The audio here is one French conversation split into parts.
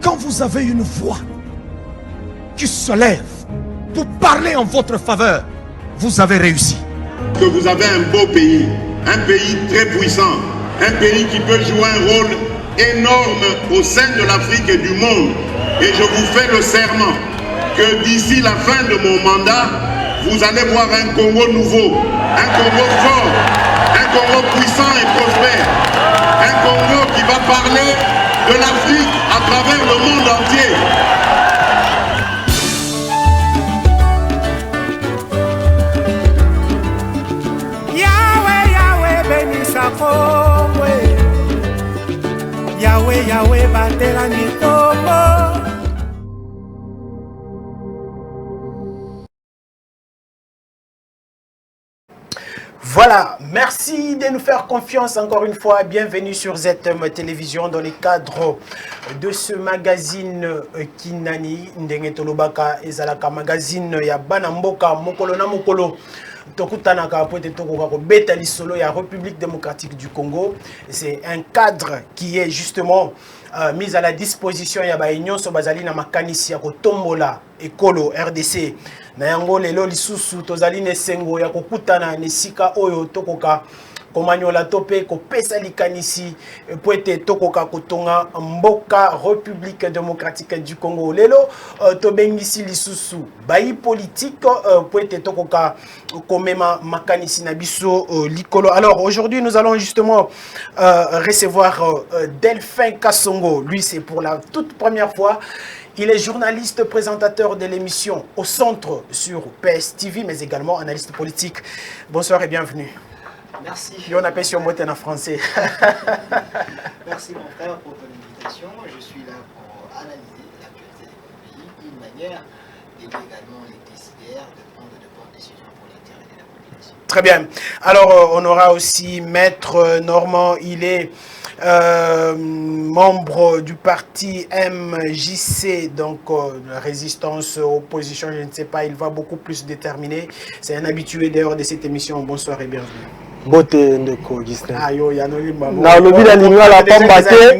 quand vous avez une voix qui se lève pour parler en votre faveur, vous avez réussi. Que vous avez un beau pays, un pays très puissant, un pays qui peut jouer un rôle énorme au sein de l'Afrique et du monde. Et je vous fais le serment que d'ici la fin de mon mandat, vous allez voir un Congo nouveau, un Congo fort, un Congo puissant et prospère, un Congo qui va parler de l'Afrique à travers le monde entier. Yahweh, Yahweh, bénissa Congo. Yahweh, Yahweh, batela Congo. Voilà, merci de nous faire confiance encore une fois. Bienvenue sur ZM Télévision dans le cadre de ce magazine Kinani Ndenge Tolobaka Ezalaka magazine ya Bana Mboka Mokolo na Mokolo. Tokutanaka pote tokoka ko beta lisolo ya République démocratique du Congo. C'est un cadre qui est justement mis à la disposition ya ba union so bazali na makanisi ya kotombola ekolo RDC. Na yango lelo lisusu tozali nesengo ya kokutana nesika oyo tokoka komanyola tope kopesa likanisi poete tokoka kotonga mboka République démocratique du Congo. Lelo tobengisi lisusu bayi politique poete tokoka komema makanisi na biso likolo. Alors aujourd'hui nous allons justement recevoir Delphin Kasongo. Lui c'est pour la toute première fois. Il est journaliste, présentateur de l'émission Au Centre sur PS TV, mais également analyste politique. Bonsoir et bienvenue. Merci. Et on appelle sur Moten en français. Merci mon frère pour ton invitation. Je suis là pour analyser l'actualité du pays d'une manière d'aider également les décideurs de prendre de bonnes décisions pour l'intérêt de la population. Très bien. Alors on aura aussi Maître Normand. Il est membre du parti MJC, donc la résistance, opposition, je ne sais pas, il va beaucoup plus déterminer. C'est un habitué d'ailleurs de cette émission. Bonsoir et bienvenue. Bote ndeko Gisne. Ayo ya no limba. Na lobi la lingala pamba te.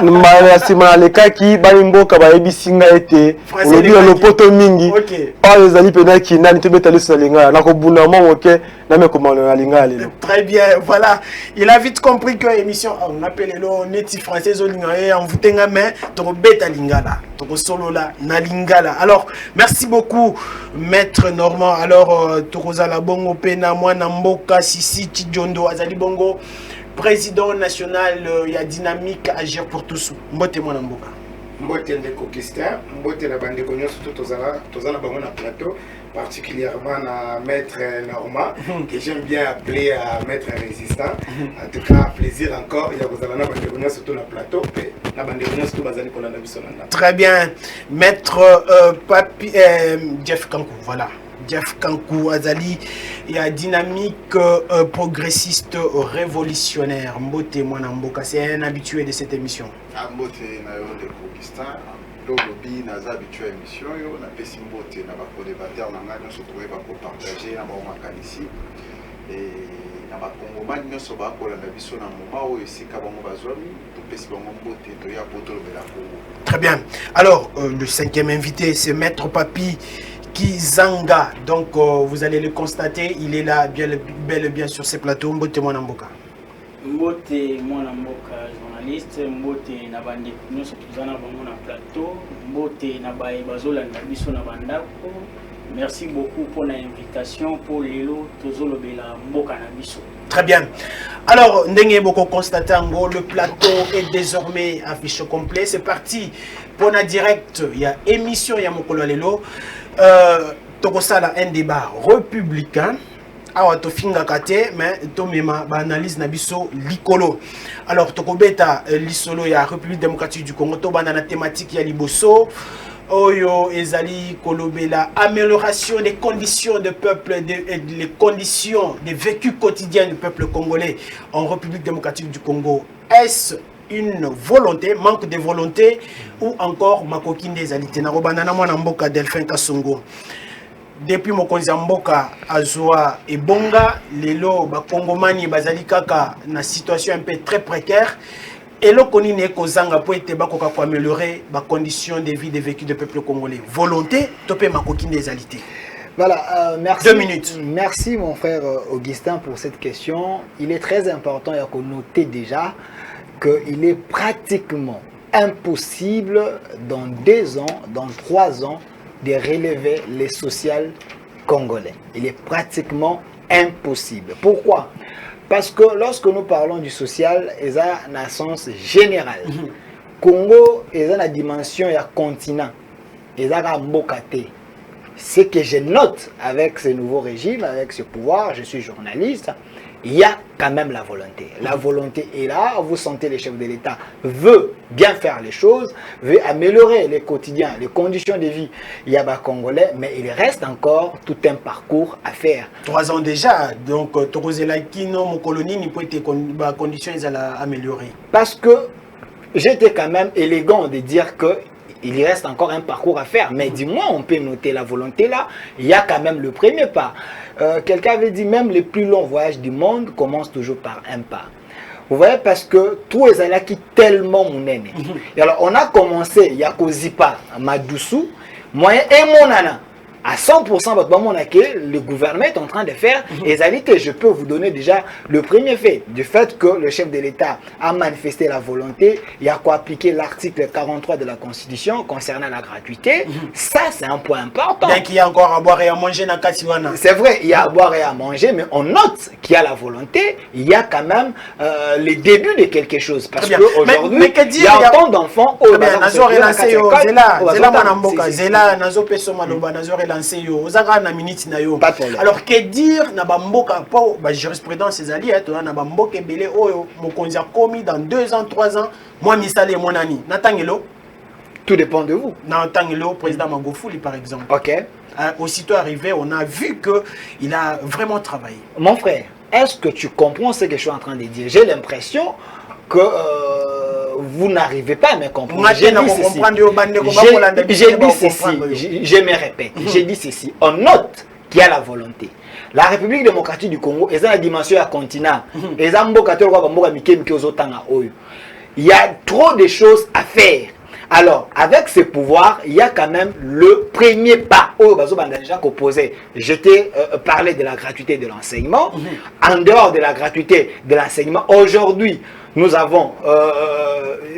Ma sima lekaki ba mboka ba ebisinga ete. Lobi lo poto mingi. Pa ezali pena ki nani to betali sa lingala. Na ko buna mo ke na me komano na lingala lelo. Très bien, voilà. Il a vite compris que l'émission on appelle le neti français au lingala en vutenga mais to beta lingala. To solo la na lingala. Alors, merci beaucoup Maître Normand. Alors tokozala bongo pena mwana mboka sisi Jondo Azali Bongo, président national, il y a dynamique agir pour tous. Mbote mwana mboka. Mbote ndeko Kistin, mbote na bande konyo surtout tozana bango na plateau, particulièrement na Maître Normand, que j'aime bien appeler Maître Résistant. En tout cas, plaisir encore, il y a vous allez na bande konyo surtout na plateau, na bande konyo surtout bazali kolanda biso na. Très bien. Maître Papi Jeff Kankou, voilà. Jeff Kankou Azali, il y a dynamique progressiste révolutionnaire. Mbote Mwanamboka, c'est un habitué de cette émission. Mbote Nayo de Augustin, Lolobi, Naza habitué à l'émission, on a fait Mbote, on a co-débatteur, on a se trouvé pour partager, on a ici. Et on a Congomani, on a se battu pour la biso na moment où ici, Kabongo Bazomi, tout petit Mbote, il y a Poto de la Congo. Très bien. Alors, le cinquième invité, c'est Maître Papi Kizanga. Donc vous allez le constater, il est là bel et bien sur ces plateaux. Mbote Mwanamboka. Mbote Mwanamboka, journaliste. Mbote Nabande Nyonso Tuzana Bango na plateau. Mbote Nabaye Bazola Nabiso Nabandako. Merci beaucoup pour l'invitation. Pour Lelo Tozolo Bela Mboka Nabiso. Très bien. Alors, Ndenge Boko Constatango, le plateau est désormais affiché complet. C'est parti pour la direct. Il y a émission, il y a Mokolo Lelo. Tokosala un débat républicain. Awa to finga kate mais to mema ba analyse na biso likolo. Alors tokobeta lisolo ya République démocratique du Congo to bana na thématique ya liboso oyo ezali kolobela amélioration des conditions de peuple les conditions de vécu quotidien du peuple congolais en République démocratique du Congo. Est-ce une volonté, manque de volonté ou encore makokinde ezalité na robana na mwana mboka Delphin Kasongo. Depuis mokonzi mboka azwa ebonga lelo ba kongomani bazali kaka na situation un peu très précaire. Et le koni ne kozanga po ete bakoka ko améliorer les conditions de vie de vécu du peuple congolais. Volonté, topé makoki des alité. Voilà, merci. 2 minutes. Merci mon frère Augustin pour cette question. Il est très important à noter déjà qu'il est pratiquement impossible dans 2 ans, dans 3 ans, de relever les sociales congolais. Il est pratiquement impossible. Pourquoi? Parce que lorsque nous parlons du social, il y a un sens général. Congo est dans la dimension du continent. Il y a un mbokate. Ce que je note avec ce nouveau régime, avec ce pouvoir, je suis journaliste, il y a quand même la volonté. La volonté est là, vous sentez le chef de l'État veut bien faire les choses, veut améliorer les quotidiens, les conditions de vie. Il y a des Congolais, mais il reste encore tout un parcours à faire. 3 ans déjà, donc Torozela-Kino, mon colonie, il peut être conditions améliorées. Parce que j'étais quand même élégant de dire que il reste encore un parcours à faire, mais dis-moi, on peut noter la volonté là, il y a quand même le premier pas. Quelqu'un avait dit même les plus longs voyages du monde commencent toujours par un pas. Vous voyez, parce que tout est là qui tellement mon aîné. Et alors on a commencé, il y a Kozipa, Madoussou, moyen et mon nana. À 100%, le gouvernement est en train de faire. Et je peux vous donner déjà le premier fait. Du fait que le chef de l'État a manifesté la volonté, il y a quoi appliquer l'article 43 de la Constitution concernant la gratuité. Ça, c'est un point important. Bien qu'il y a encore à boire et à manger dans Katiwana. C'est vrai, il y a à boire et à manger, mais on note qu'il y a la volonté. Il y a quand même le début de quelque chose. Parce qu'aujourd'hui, il y a autant d'enfants. Alors que dire na bamboka po ba jurisprudence ezali na bamboka ebele oyo mokonzi a commis dans 2 ans 3 ans moi misale mon ani natangelo tout dépend de vous. Natangelo président Magufuli par exemple. OK. Aussitôt arrivé, on a vu que il a vraiment travaillé. Mon frère, est-ce que tu comprends ce que je suis en train de dire? J'ai l'impression que vous n'arrivez pas à me comprendre. J'ai dit ceci, je me répète, j'ai dit ceci, on note qu'il y a la volonté. La République démocratique du Congo est dans la dimension du continent. Il y a trop de choses à faire. Alors, avec ce pouvoir, il y a quand même le premier pas. Je t'ai parlé de la gratuité de l'enseignement. En dehors de la gratuité de l'enseignement, aujourd'hui, nous avons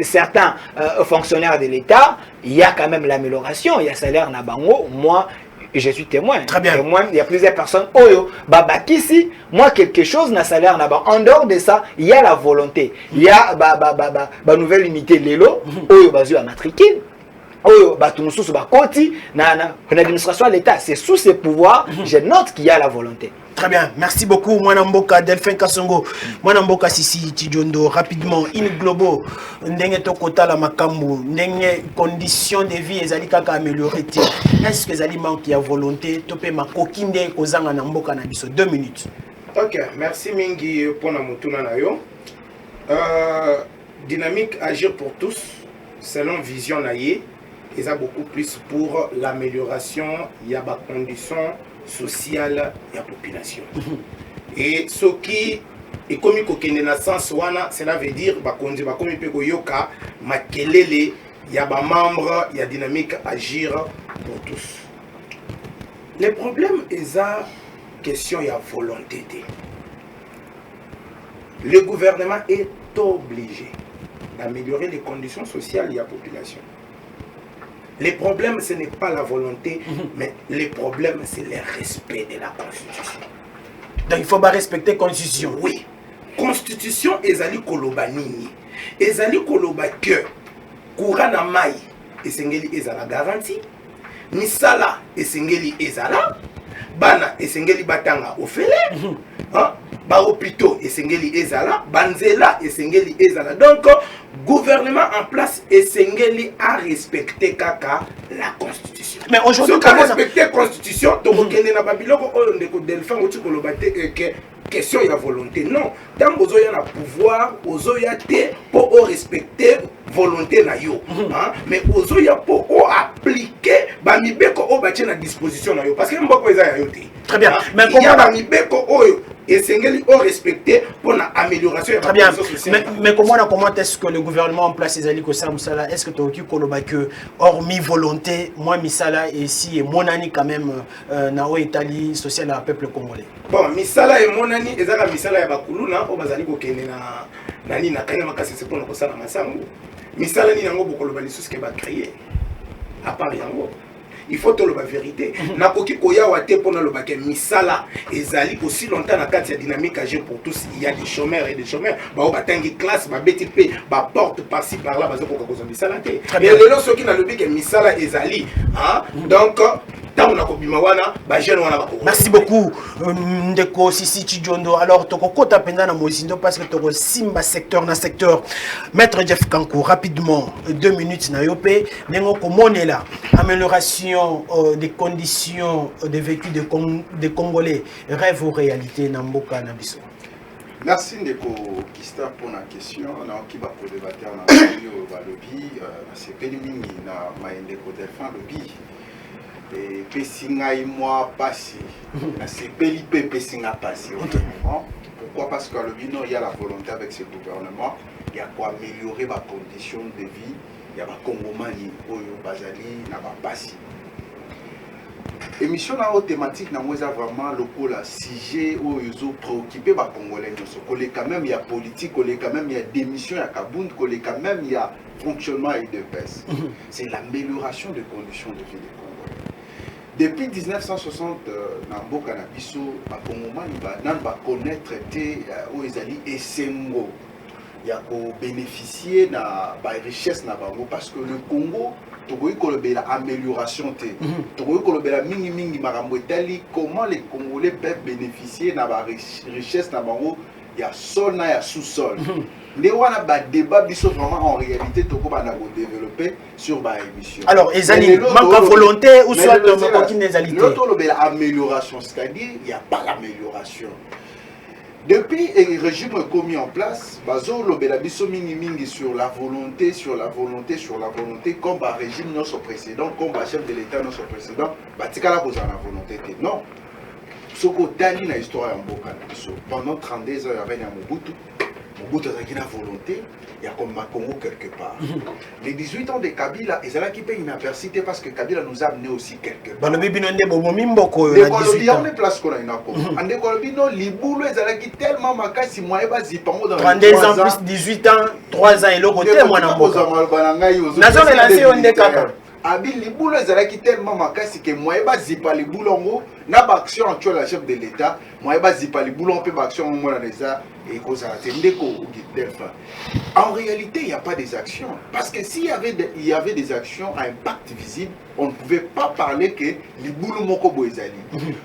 certains fonctionnaires de l'État. Il y a quand même l'amélioration. Il y a salaire Nabango. Moi, je suis témoin. Très bien. Témoin, il y a plusieurs personnes. Oyo, Babakisi, moi, quelque chose n'a salaire Nabango. En dehors de ça, il y a la volonté. Il y a nouvelle unité Lelo. Oyo, Bazu a matricule. Oyo, Batumusu, Bakoti. L'administration de l'État, c'est sous ses pouvoirs. Je note qu'il y a la volonté. Très bien, merci beaucoup Mwanamboka Delphin Kasongo. Mwanamboka Sisi Tidjondo, rapidement, in globo, ndenge tokota la makambo, ndenge conditions de vie ezali kaka améliorer. Est-ce que ezali manque ya volonté topé makokinde kozanga na mboka na biso 2 minutes. OK, merci mingi pour na mutuna na yo. Dynamique agir pour tous selon vision naie, ils a beaucoup plus pour l'amélioration, il y a des conditions sociale de la population. Et ce qui est comme il sens cela veut dire il y a des membres, il y a dynamique agir pour tous. Le problème est la question de la volonté. Le gouvernement est obligé d'améliorer les conditions sociales de la population. Le problème, ce n'est pas la volonté, mais le problème, c'est le respect de la Constitution. Donc il faut pas respecter la Constitution. Oui. Constitution, ezali koloba nini. Ezali koloba que Kourana Mai, esengeli ezala garantie. Misala, esengeli ezala. Bana, esengeli batanga ofele. Ba hôpitaux, esengeli ezala. Banzela, esengeli ezala. Donc, gouvernement en place esengeli a respecté kaka la Constitution. Mais aujourd'hui, quand respecter la Constitution, tu reconnais na babiloko oyo ndeko Delphin oti kolobate que question ya volonté. Non, tant que ozoya na pouvoir, ozoya te pour respecter volonté na yo. Mais ozoya pour appliquer ba mibeko o batie na disposition na yo parce que mboko eza ya yo te. Très bien. Mais comment ba mibeko oyo et sengeli au respecter pour l'amélioration de la sociale. Mais comment est-ce que le gouvernement en place ezali ko ça est-ce que tu as dit que hormis volonté moi misala ici et monani quand même na o Italie social à peuple congolais. Bon misala et monani ezaka misala ya bakulu na o bazali ko kende na nani na kanya makasi c'est pour na kosala masango. Misala ni nango bokolo ba lisusu ke ba créer. À part yango il faut tout le vérité. Nakoki koya wate pour le bac misala ezali aussi longtemps na carte dynamique âgé pour tous. Il y a des chômeurs et des chômeurs. Ba o batangi classe ba BTP ba porte par-ci par-là ba zoko ko misala te. Et les lorsque qui na le bic misala ezali hein donc merci beaucoup Ndeko Sisi Chidjondo. Alors toko kota penda na mozindo parce que toko simba secteur na secteur. Maître Jeff Kankou rapidement 2 minutes na yopé nengo komonela amélioration des conditions de vécu des Congolais rêve ou réalité na mboka na biso. Merci Ndeko Kista pour la question. On a qui va pour débattre dans le lobby c'est pénible na Ndeko Delphin lobby. Et Pessinga et moi passé. C'est Pelipe Pessinga passé. Pourquoi? Parce qu'à le bino, il y a la volonté avec ce gouvernement, il y a quoi améliorer ma condition de vie, il y a ma Congomani, Oyo Bazali, n'a pas passé. Émission na thématique na moi vraiment local la sujet où ils ont préoccupé ba Congolais nous quand même il y a politique, quand même il y a démission, il y a Kabound, quand même il y a fonctionnement et de baisse. C'est l'amélioration des conditions de vie des Congolais. Depuis 1960, dans Mboka na biso, ba Congomani ba connaître où ils allaient et Sengo. Il y a ko bénéficier na ba richesse na bango parce que le Congo tokoyi kolobela amélioration te. Tokoyi kolobela mingi mingi makambo etali comment les Congolais peuvent bénéficier na ba richesse na bango ya sol na ya sous-sol. Les wana ba débat biso vraiment en réalité toko ba na développer sur ba émission. Alors ezali manque de volonté ou soit de aucune égalité. L'autre amélioration, c'est-à-dire il n'y a pas l'amélioration. Depuis le régime commis en place, bazo lobela biso mingi mingi sur la volonté, comme le régime notre précédent, comme le chef de l'État notre précédent, batikala ko za na volonté te. Non. Soko tali na histoire ya mboka na biso. Pendant 32 ans il y avait Mobutu. Mobutu a la volonté, il y a comme Congo quelque part. Les 18 ans de Kabila, ils ont qui une adversité parce que Kabila nous a amené aussi quelque part. On est place qu'on a une accord. En décolobino, les boulots, ils ont qui tellement makasi moi et basi pango dans 32 ans plus 18 ans, 3 ans et l'autre côté moi na mboka. Nazo relancer on est kaka. Abi les boulots, ils ont qui tellement makasi que moi et basi pas les boulons na ba action actuelle la chef de l'État, moi et basi pas les boulons peut action moi na ça. Et en réalité, il n'y a pas des actions. Parce que s'il y avait des actions à impact visible, on ne pouvait pas parler que les boulons moko boezali.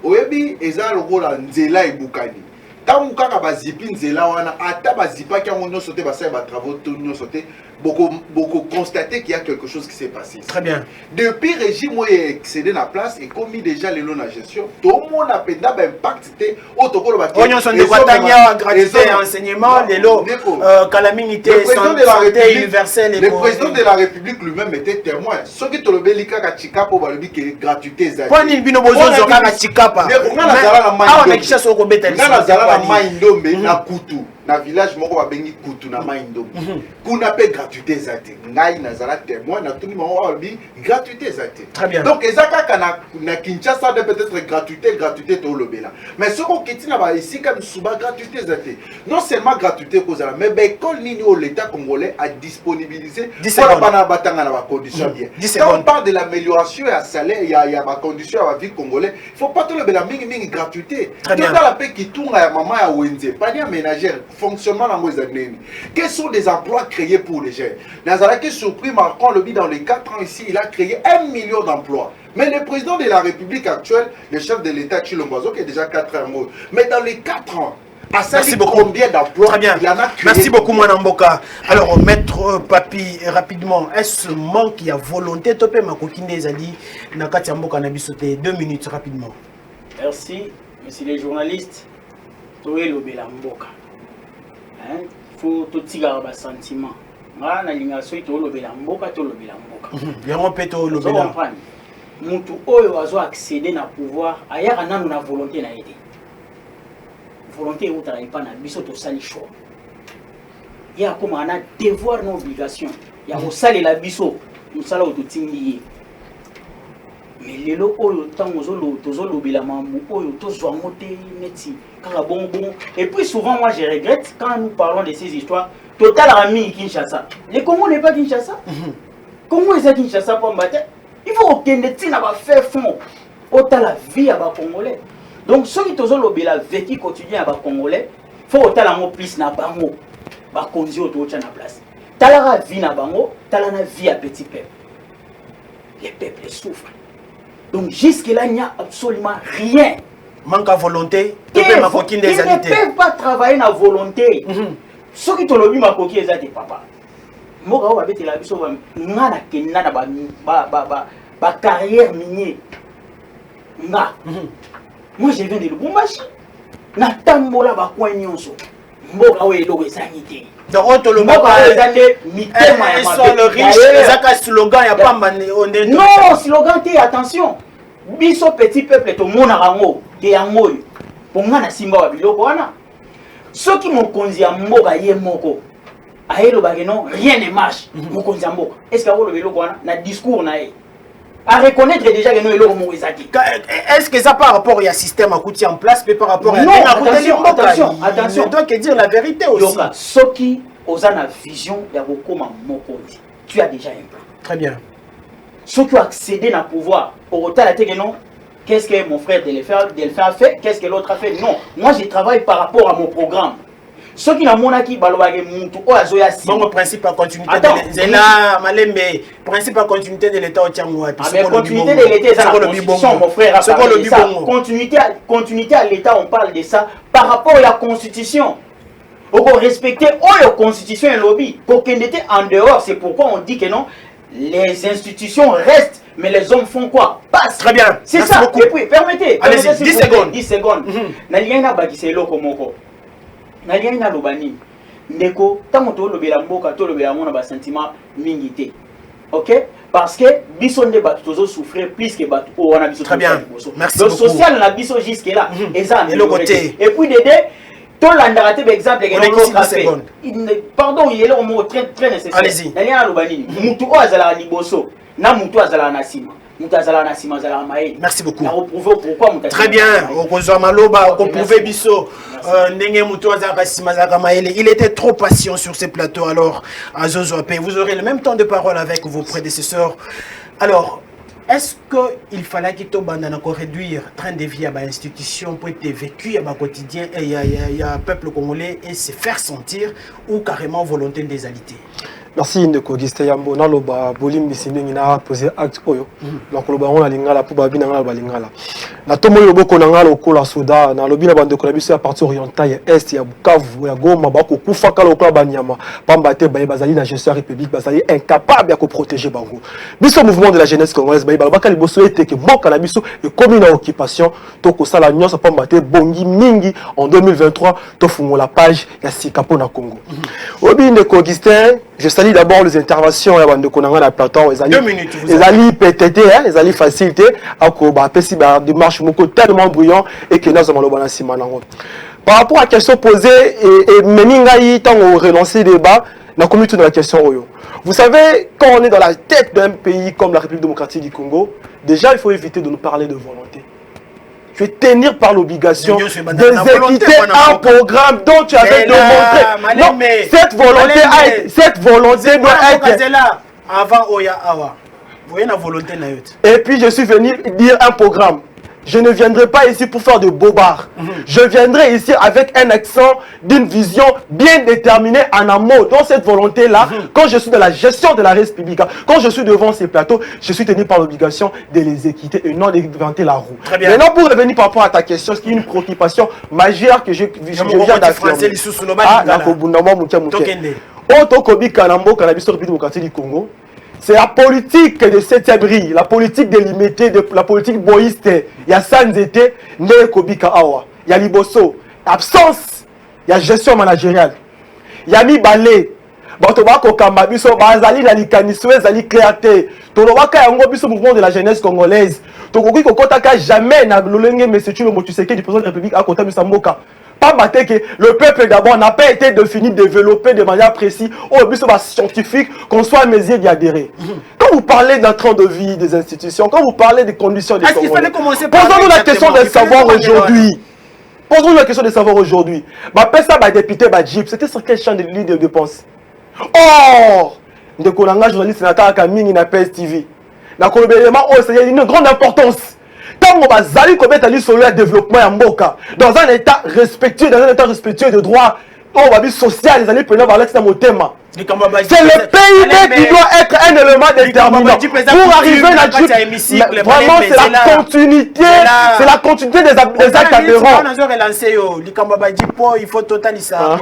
Oyebi, eza logo la nzela et bukani. Tant que bazipi nzela wana, ata bazipa qui ont sauté basay ba travaux tout sauté, beaucoup constaté qu'il y a quelque chose qui s'est passé. Très bien. Depuis le régime où il est excédé la place et commis déjà les lots de gestion, tout le monde a pédé l'impact. On son de Guatania, gratuité, enseignement, les lots, calamité, santé universelle. Le président de la République lui-même était témoin. Ce qui te le belika kachika pour balobi que gratuité zali. Quand il bino bozo zoka kachika pa. On a kicha soko betel. Na zala na maindombe na kutu. Na village moko ba bengi kutu na maindombe. Kuna pe gratuité zate. Ngai na zala témoin na tout le monde balobi gratuité zate. Très bien. Donc ezaka na Kinshasa de peut-être gratuité to lobela. Mais ce qu'on kiti na ba ici comme suba gratuité zate. Non seulement gratuité kozala mais école nini au l'état congolais a disponibilisé pour bana batanga na ba conditions bien. Quand on parle de l'amélioration à salaire, il y a ma condition à la vie congolais, il faut pas tout le mingi gratuité. Tout la paix qui tourne à maman à Wenze, panier ménagère, fonctionnement dans les années. Quels sont les emplois créés pour les jeunes? Nazaraki surpris marquant le but dans les 4 ans ici, il a créé 1 million d'emplois. Mais le président de la République actuelle, le chef de l'État Chilombozo, qui est déjà 4 ans, mais dans les 4 ans, merci beaucoup. Combien d'emplois il y en a créé? Merci beaucoup, Mwanamboka. Alors, maître Papi, rapidement, est-ce manque il y a volonté topé ma coquine des ali nakati mboka na bisoté 2 minutes rapidement. Merci, monsieur les journalistes. Toé lobela mboka. Hein, faut tout tirer ba sentiment. Nga na linga so to lobela mboka to lobela mboka. Yango peto lobela. Mutu oyo azo accéder na pouvoir aya nanu na volonté na aider. volonté ou travaille pas na biso to sali choix. Il y a comme un devoir une obligation. Il y a au sali la biso, nous sala au tindi. Mais les lots tant aux autres la mamou tous ont monté neti bon. Et puis souvent moi je regrette quand nous parlons de ces histoires. Total ami Kinshasa. Les Congo n'est pas Kinshasa. Comment est-ce Kinshasa pour battre? Il faut aucun neti n'a pas fait fond. Autant la vie à bas congolais. Donc ceux qui tous ont la vécu quotidien à bas congolais, faut autant la mot plus na bango. Ba konzi autour na place. Talara vie na bango, talana vie à petit peuple. Les peuples souffrent. Donc jusque-là, il n'y a absolument rien. Manque à volonté. Ils ne peuvent pas travailler dans la volonté. Ceux qui ont le ma coquille, c'est papa. Moi, je vais la biso, ma carrière minière. Moi, je viens de Lubumbashi. Na tambola ba coin nyonso. Mboka we lo sanité. Donc on te le moque ils sont le riche, les slogan, il n'y a pas de... Non, slogan, attention. Biso petit peuple, tout le monde a un mot. Pour moi, na simba wa biloko wana. Ceux qui m'ont conduit à mboka yé moko. Aïe le bageno, rien ne marche. M'ont conduit à mboka. Est-ce qu'il y a le biloko wana? Na discours na yé. À reconnaître déjà que nous sommes les Mouizaki. Est-ce que ça par rapport au système à coûter en place, mais par rapport à... Non, attention. Je dois que dire la vérité aussi. Ceux qui ont la vision de Mokondi, tu as déjà un plan. Très bien. Ceux qui ont accédé à pouvoir, au retard, qu'est-ce que mon frère Delphin a fait? Qu'est-ce que l'autre a fait? Non, moi je travaille par rapport à mon programme. Ceux qui n'ont pas qui bon, principe à continuité de l'État, principe à continuité de l'État au Tchangouat. Continuité de l'État, c'est la constitution, mon frère. Continuité à l'État, on parle de ça par rapport à la constitution. On doit respecter la constitution et le lobby. Pour qu'elle était en dehors, c'est pourquoi on dit que non, les institutions restent, mais les hommes font quoi? Passent. Très bien. C'est ça. Beaucoup. Et puis, permettez. Allez-y, 10 secondes. 10 secondes. Naliana bakise loko moko. Naliana lobani. Ndeko, tant que le bélamboka, tout le bélamon a un sentiment mingité. Ok? Parce que bison de bateaux souffrir plus que bateaux. On a besoin. Très bien. Merci. Le social n'a besoin jusque là. Et le côté. Et puis Dédé, tout l'andarate exemple pardon, il est là au mot très nécessaire. Allez-y. Naliana lobani. Mutu o azala liboso. Na mutu azala nasima. Merci beaucoup. Très bien. Il était trop patient sur ces plateaux. Alors, à Zozoapé, vous aurez le même temps de parole avec vos prédécesseurs. Alors, est-ce qu'il fallait qu'il réduire le train de vie à l'institution pour être vécu à quotidien et il y a un peuple congolais et se faire sentir ou carrément volonté des alités? Merci Ndeko Augustin Yambo na loba bolim bisinde ngina poser acte oyo donc loba on la lingala pour babi na ngala lingala na tomo yo boko na ngala okola soda na lobi na bande ko na biso ya partie orientale ya est ya Bukavu ya Goma bako kufa kala okola banyama pamba te baye bazali na gestion république bazali incapable ya ko protéger bango biso mouvement de la jeunesse congolaise baye balobaka liboso ete ke mboka na biso e comme na occupation to ko sala nyonso pamba te bongi mingi en 2023 to fungo la page ya Sikapo na Congo obi Ndeko Augustin. Je salue d'abord les interventions de la plateforme. 2 minutes. Ils allaient PTT, ils allaient faciliter à la démarche tellement bruyant et que nous avons par rapport à la question posée et Meningaï, tant on relancer le débat, on a commis toute la question. Vous savez, quand on est dans la tête d'un pays comme la République démocratique du Congo, déjà il faut éviter de nous parler de volonté. Tu es tenir par l'obligation d'exécuter un programme dont tu avais démontré. Non, cette volonté doit être... Avant Oya Awa. Vous voyez la volonté. Et puis je suis venu dire un programme. Je ne viendrai pas ici pour faire de bobards. Je viendrai ici avec un accent d'une vision bien déterminée en amont. Dans cette volonté-là, quand je suis dans la gestion de la République, quand je suis devant ces plateaux, je suis tenu par l'obligation de les équiter et non d'inventer la roue. Très bien. Maintenant, pour revenir par rapport à ta question, ce qui est une préoccupation majeure que je viens d'affirmer. C'est la politique de cette abri, la politique délimitée, la politique boïste. Il y a Sanzete, Nekobika Awa. Il y a Liboso. Absence, il y a gestion managériale. Il y a Mibale. Botobako Kambabiso, Bazali, Likaniswe, Zali Créaté. Tolobaka Yango Biso, mouvement de la jeunesse congolaise. Tokoki Kokotaka jamais n'a l'olenge, mais c'est le Motuseke du président de la République à Kota Musamboka. Pas battre que le peuple d'abord n'a pas été défini, développé de manière précise, au but scientifique, qu'on soit à mesure d'y adhérer. Quand vous parlez d'un train de vie des institutions, quand vous parlez des conditions des Congolais, posons-nous la question de savoir aujourd'hui. Posons-nous la question de savoir aujourd'hui. Ma ça, ma député, ma Jeep, c'était sur quel champ de ligne de dépenses? Or, de Kolanga, journaliste, Nathan Kaming, na PSTV. Na Kolobélément, c'est une grande importance. Tant on va zali commettre un sur le développement en Mboka, dans un état respectueux, de droit, on va dire social, les alliés peuvent avoir l'extrême au thème. C'est le PIB qui doit être un élément déterminant pour arriver à la vraiment, c'est la continuité, c'est la continuité des actes adhérents. Il faut totalement ça.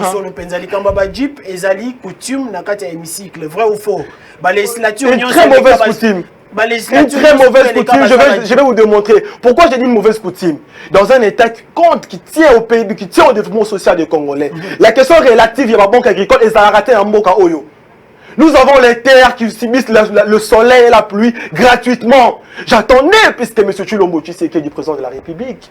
Coutume dans le hémicycle, vrai ou faux? Une très mauvaise coutume. Une très mauvaise coutume, je vais vous démontrer. Pourquoi j'ai dit une mauvaise coutume? Dans un état qui tient au PIB, qui tient au développement social des Congolais. La question relative à la banque agricole et ça a raté un Mboka Oyo. Nous avons les terres qui subissent le soleil et la pluie gratuitement. J'attendais, puisque M. Chulombo Tshisekedi est du président de la République.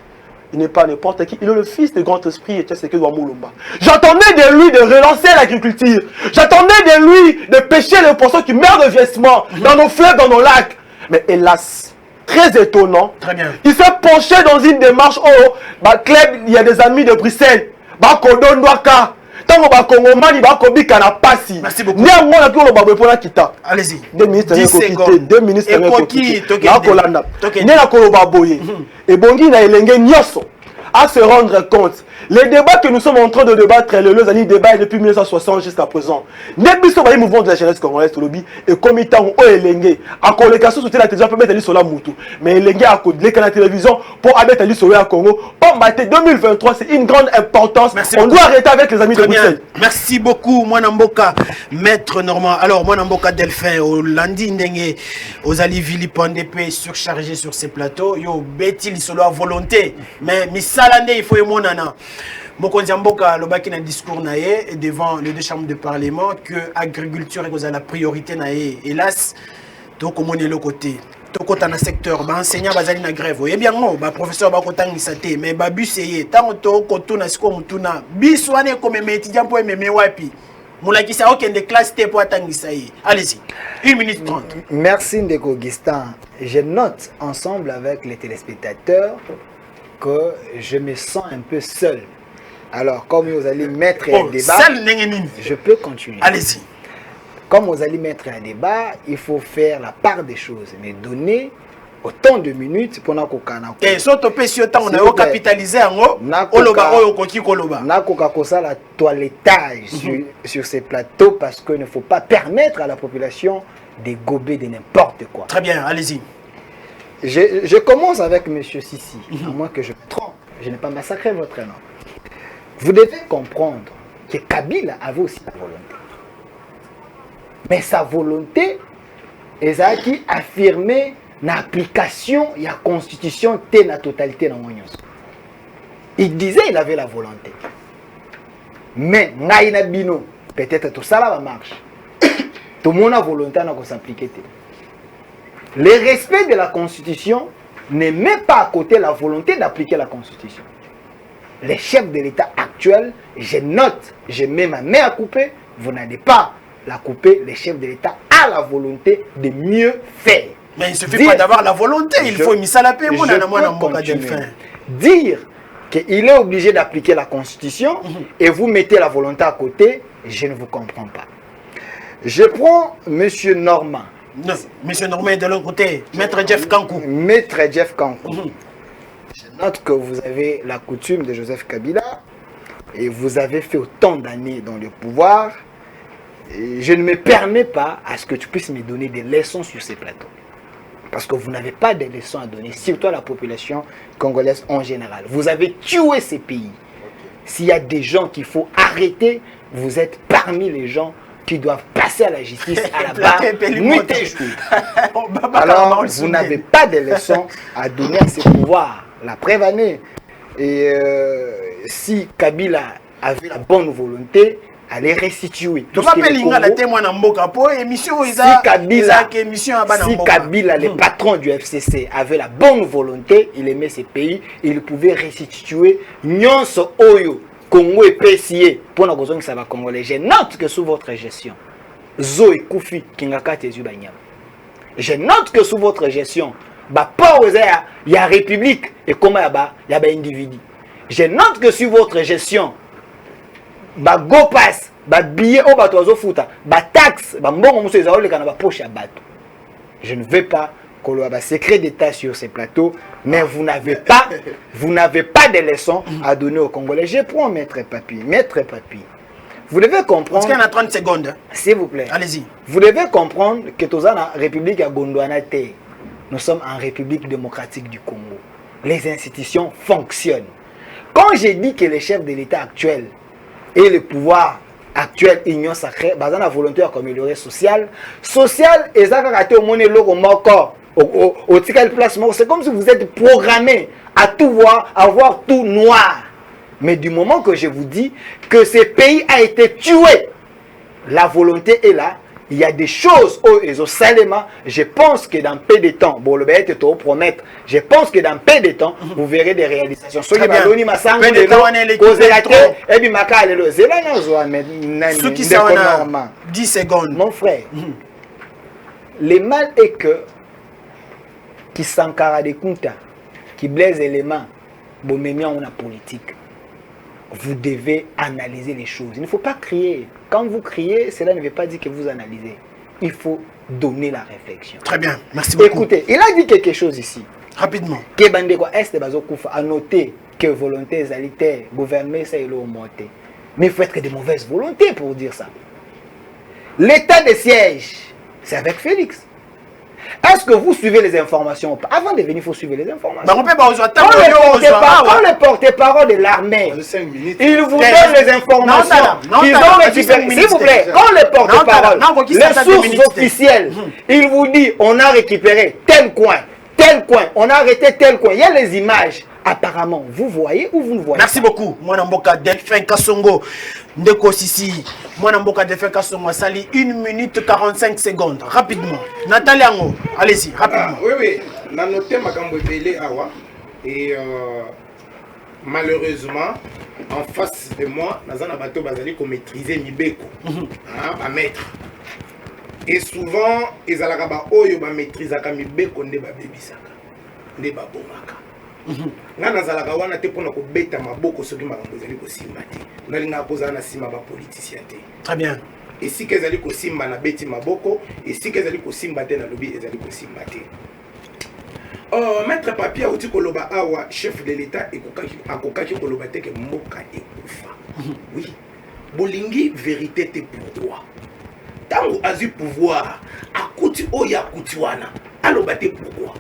Il n'est pas n'importe qui, il est le fils du grand esprit et Tshisekedi Wamulumba. J'attendais de lui de relancer l'agriculture. J'attendais de lui de pêcher les poissons qui meurent de vieillissement dans nos fleuves, dans nos lacs. Mais hélas, très étonnant, il s'est penché dans une démarche où club, il y a des amis de Bruxelles. Bakodon Nwaka. Merci beaucoup. Allez-y. Deux ministres à se rendre compte. Les débats que nous sommes en train de débattre, les débats depuis 1960 jusqu'à présent. Nebiso ba mouvement de la jeunesse congolaise lobby et comité o elenge a colocation sur la télévision peut mettre sur la mutu. Mais elenge a code la télévision pour mettre sur le Congo. En matière 2023, c'est une grande importance. Merci On doit arrêter avec les amis de Bruxelles. Merci beaucoup Mwanamboka maître Normand. Alors Mwanamboka Delphin au lundi ndenge aux ali vilipendé surchargé sur ces plateaux. Yo beti solo à volonté mais misalande il faut monana. Mokonzi Mboka lobaki na discours naé devant les deux chambres de parlement que agriculture est la priorité naé. Hélas, donc on est le côté. Toko dans le secteur, ba enseignant bazali na grève. Et bien non, ba professeur ba kotangisa te, mais ba buseye tant to kotuna siko mutuna. Biswane comme étudiant pour aimer wapi. Moulakisa okende classe te pour atangisa yi. Allez-y. 1 minute 30. Merci Ndeko Augustin. Je note ensemble avec les téléspectateurs que je me sens un peu seul. Alors, comme vous allez mettre un débat, je peux continuer. Allez-y. Comme vous allez mettre un débat, il faut faire la part des choses, mais donner autant de minutes pour nous kokana. Et surtout si on a capitalisé en haut, la toilettage sur ces plateaux parce qu'il ne faut pas permettre à la population de gober de n'importe quoi. Très bien, allez-y. Je commence avec M. Sissi, à moins que je me trompe. Je n'ai pas massacré votre nom. Vous devez comprendre que Kabila avait aussi la volonté. Mais sa volonté est affirmée dans l'application de la constitution de la totalité dans le monde. Il disait qu'il avait la volonté. Mais peut-être tout ça va marcher. Tout le monde a volonté de s'appliquer. Le respect de la constitution ne met pas à côté la volonté d'appliquer la constitution. Les chefs de l'État actuel, je note, je mets ma main à couper, vous n'allez pas la couper, les chefs de l'État a la volonté de mieux faire. Mais il ne suffit pas d'avoir la volonté, il faut mis ça la paix. Dire qu'il est obligé d'appliquer la constitution et vous mettez la volonté à côté, je ne vous comprends pas. Je prends M. Normand. Non, M. Normand est de l'autre côté, Maître Jeff Kankou. Maître Jeff Kankou. Je note que vous avez la coutume de Joseph Kabila et vous avez fait autant d'années dans le pouvoir. Et je ne me permets pas à ce que tu puisses me donner des leçons sur ces plateaux. Parce que vous n'avez pas de leçons à donner, surtout à la population congolaise en général. Vous avez tué ces pays. S'il y a des gens qu'il faut arrêter, vous êtes parmi les gens qui doivent passer à la justice à la barre. Alors, vous n'avez pas de leçons à donner à ces pouvoirs. La preuve année. Et si Kabila avait la bonne volonté, allait restituer tout ce qui est si Kabila, le patron du FCC, avait la bonne volonté, il aimait ces pays, il pouvait restituer Nyonso Oyo Congo est pessier pour nous causer que ça va congolais. Je note que sous votre gestion, Zo et Koufi Kingaka Tezubanyam. Je note que sous votre gestion, bah pas il y a république et comment il y a individu. Je note que sur votre gestion, bah go pass, bah billet au bateau futa, bah taxe, bah bon monsieur Zao le canaba poche à bateau. Je ne veux pas qu'on ait un secret d'État sur ces plateaux, mais vous n'avez pas de leçons à donner aux Congolais. Je prends Maître Papi. Vous devez comprendre. Parce qu'il y en a 30 secondes. S'il vous plaît. Allez-y. Vous devez comprendre que nous sommes en République à Gondwana. Nous sommes en République démocratique du Congo. Les institutions fonctionnent. Quand j'ai dit que les chefs de l'État actuel et le pouvoir actuel, union sacrée, basant la volonté d'améliorer social, et ça a été au monde au ticket placement, c'est comme si vous êtes programmé à tout voir, à voir tout noir. Mais du moment que je vous dis que ce pays a été tué, la volonté est là. Il y a des choses au Salema. Je pense que dans peu de temps, bon, le bête est promettre. Je pense que dans peu de temps, vous verrez des réalisations. Très bien. Peu de temps, on est l'équipe. 10 secondes. Mon frère, le mal est que qui s'encara de Kunta, qui blaise éléments, bon, même on a politique. Vous devez analyser les choses. Il ne faut pas crier. Quand vous criez, cela ne veut pas dire que vous analysez. Il faut donner la réflexion. Très bien, merci beaucoup. Écoutez, il a dit quelque chose ici. Rapidement. Que Bandeko Est Bazokoufa a noté que volonté égalité, gouverner, ça il est monté. Mais il faut être de mauvaise volonté pour dire ça. L'état de siège, c'est avec Félix. Est-ce que vous suivez les informations? Avant de venir, il faut suivre les informations. Quand le porte-parole de l'armée, il vous donne les informations qu'ils ont récupérées. S'il vous plaît, quand le porte-parole, les sources officielles, il vous dit on a récupéré tel coin, on a arrêté tel coin. Il y a les images. Apparemment, vous voyez ou vous ne voyez Merci beaucoup. Moi, Mboka Delphin Kassongo. Ndeko Sisi. Moi, Mboka Delphin Kassongo. Sali 1 minute 45 secondes. Rapidement. Nathalie Ango. Allez-y, rapidement. Oui. Dans notre thème, Awa. Et malheureusement, en face de moi, Nazana Bato Bazali pour maîtriser Mibeko. À maître. Et souvent, ils allaient maîtriser Mibeko Ndeba Bebisaka. Ndeba Bomaka. Nga nazalaka wana te pona ko beta maboko soki makambo ezali ko simba te ngalinga koza na sima ba politicien te. Très bien. Et si que ezali ko simba na beti maboko et si que ezali ko simba te na lobi ezali ko simba te. Maître Papi auti koloba awa chef de l'état akokaki koloba te ke mboka ekufa. Oui. Bolingi vérité te pourquoi. Tango azu pouvoir akuti oya akuti wana aloba te pourquoi.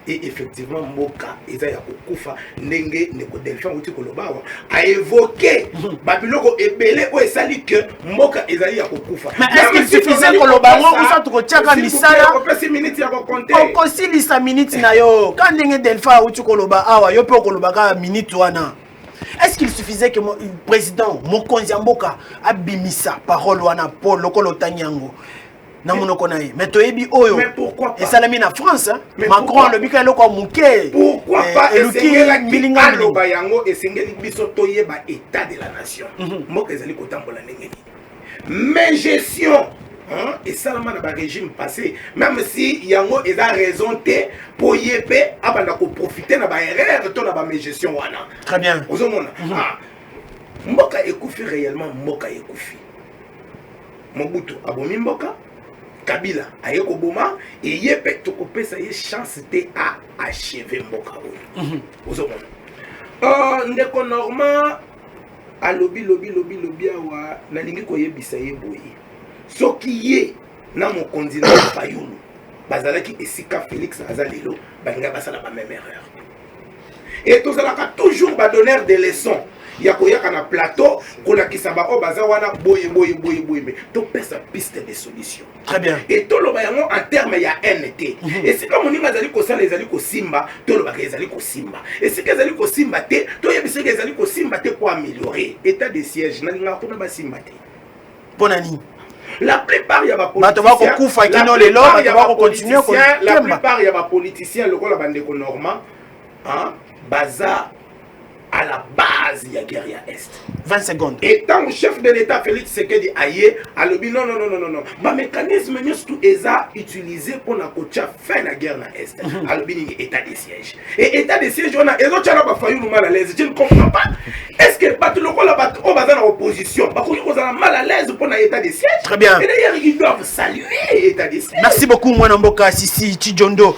Et effectivement, Mboka, Isaiah Kokufa, Nenge, Neko Delphin, Outi Kolobawa, a évoqué Babiloko et Belé, où est sali que Mboka, Isaiah Kokufa. Mais est-ce qu'il suffisait Kolobawa, ou ça, tu retiens Misala? On peut 6 minutes à raconter. On concile sa minute na yo. Quand Nenge Delphin, Outi Kolobawa, yo peut Kolobaga minute wana. Est-ce qu'il suffisait que le président Mokonzi Mboka a bimisa parole wana pour le Kolotanyango? Mais pourquoi pas? Et ça l'a mis en France. Macron le bika loko muke. Pourquoi pas essayer la Aloba yango esengeli biso toyeba état de la nation. Mboka ezali kotambola ndenge. Mais gestion et ça na ba régime passé même si yango eza raison te pour yepé abanda ko profiter na ba erreur to na ba gestion wana. Très bien. Ozomona. Mboka ekufi réellement mboka ekufi. Mobutu abomi mboka Kabila ayeko boma et yepé toko pesa ye chance te à achever mboka oyo. Ozomona. Ndeko normal a lobby awa nalingi koyebisa ye boye. Soki ye na mon continent Fayulu bazalaki esika Félix Azalelo balinga basala ba même erreur. Et tous alaka toujours ba donner des leçons. Yakoyaka na plateau kolakisa ba o baza wana boye mais to pesa piste de solution. Très bien. Et to loba yango en terme ya NT. Et si comme moninga zali ko sala ezali ko simba to loba ezali ko simba. Et si ezali ko simba te to yebisa ezali ko simba te pour améliorer état de siège na linga ko ba simba te. Bonani. La plupart ya ba politiciens la plupart ya ba politiciens lokola bandeko normand baza à la base de la guerre à Est. 20 secondes. Et tant le chef de l'État, Félix Tshisekedi, aïe, a le non. Le mécanisme, surtout, est utilisé pour la fin de la guerre à Est. A le état de siège. Et état de siège, on a les autres, on a failli nous mal à l'aise. Je ne comprends pas. Est-ce que on va dans l'opposition, on a mal à l'aise pour l'état de siège? Très bien. Et d'ailleurs, ils doivent saluer l'état de siège. Merci beaucoup, Mwanamboka Sissi Chijondo.